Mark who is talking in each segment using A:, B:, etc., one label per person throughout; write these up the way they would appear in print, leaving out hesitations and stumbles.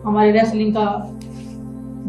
A: हमारे रेसलिंग का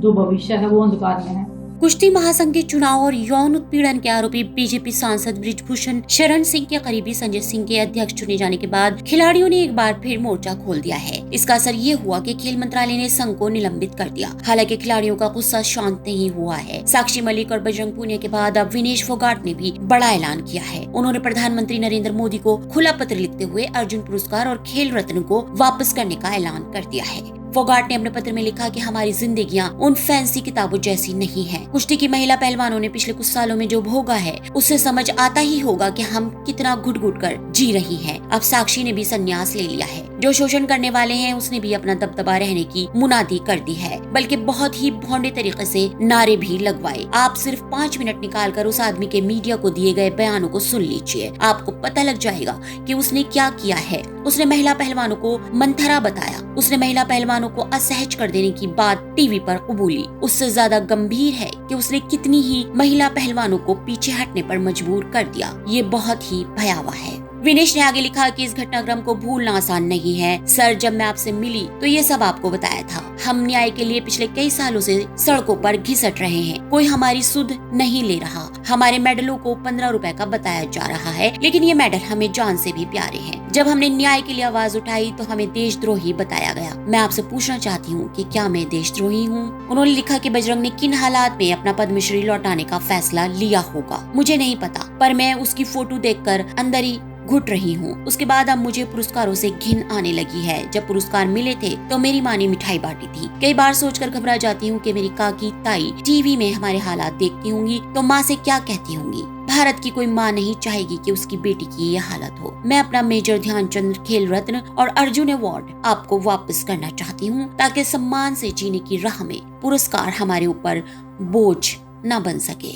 A: जो भविष्य है वो अंधकार में है।
B: कुश्ती महासंघ के चुनाव और यौन उत्पीड़न के आरोपी बीजेपी सांसद बृजभूषण शरण सिंह के करीबी संजय सिंह के अध्यक्ष चुने जाने के बाद खिलाड़ियों ने एक बार फिर मोर्चा खोल दिया है। इसका असर ये हुआ कि खेल मंत्रालय ने संघ को निलंबित कर दिया। हालांकि खिलाड़ियों का गुस्सा शांत नहीं हुआ है। साक्षी मलिक और बजरंग पूनिया के बाद अब विनेश फोगाट ने भी बड़ा ऐलान किया है। उन्होंने प्रधानमंत्री नरेंद्र मोदी को खुला पत्र लिखते हुए अर्जुन पुरस्कार और खेल रत्न को वापस करने का ऐलान कर दिया है। फोगाट ने अपने पत्र में लिखा कि हमारी जिंदगियां उन फैंसी किताबों जैसी नहीं हैं। कुश्ती की महिला पहलवानों ने पिछले कुछ सालों में जो भोगा है उससे समझ आता ही होगा कि हम कितना घुट घुट कर जी रही हैं। अब साक्षी ने भी संन्यास ले लिया है। जो शोषण करने वाले हैं उसने भी अपना दबदबा रहने की मुनादी कर दी है, बल्कि बहुत ही भोंडे तरीके से नारे भी लगवाए। आप सिर्फ 5 मिनट निकाल कर उस आदमी के मीडिया को दिए गए बयानों को सुन लीजिए, आपको पता लग जाएगा कि उसने क्या किया है। उसने महिला पहलवानों को मंथरा बताया। उसने महिला पहलवानों को असहज कर देने की बात टीवी पर कबूली। उससे ज्यादा गंभीर है कि उसने कितनी ही महिला पहलवानों को पीछे हटने पर मजबूर कर दिया। ये बहुत ही भयावह है। विनेश ने आगे लिखा कि इस घटनाक्रम को भूलना आसान नहीं है। सर, जब मैं आपसे मिली तो ये सब आपको बताया था। हम न्याय के लिए पिछले कई सालों से सड़कों पर घिसट रहे हैं। कोई हमारी सुध नहीं ले रहा। हमारे मेडलों को 15 रुपए का बताया जा रहा है, लेकिन ये मेडल हमें जान से भी प्यारे हैं। जब हमने न्याय के लिए आवाज उठाई तो हमें देशद्रोही बताया गया। मैं आपसे पूछना चाहती हूँ कि क्या मैं देशद्रोही हूँ? उन्होंने लिखा कि बजरंग ने किन हालात में अपना पद्मश्री लौटाने का फैसला लिया होगा मुझे नहीं पता, पर मैं उसकी फोटो देखकर अंदर ही घुट रही हूँ। उसके बाद अब मुझे पुरस्कारों से घिन आने लगी है। जब पुरस्कार मिले थे तो मेरी माँ ने मिठाई बांटी थी। कई बार सोचकर घबरा जाती हूँ कि मेरी काकी ताई टीवी में हमारे हालात देखती होंगी तो माँ से क्या कहती होंगी। भारत की कोई माँ नहीं चाहेगी कि उसकी बेटी की ये हालत हो। मैं अपना मेजर ध्यानचंद खेल रत्न और अर्जुन अवार्ड आपको वापस करना चाहती हूँ, ताकि सम्मान से जीने की राह में पुरस्कार हमारे ऊपर बोझ न बन सके।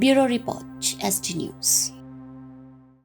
B: Bureau report, ST news.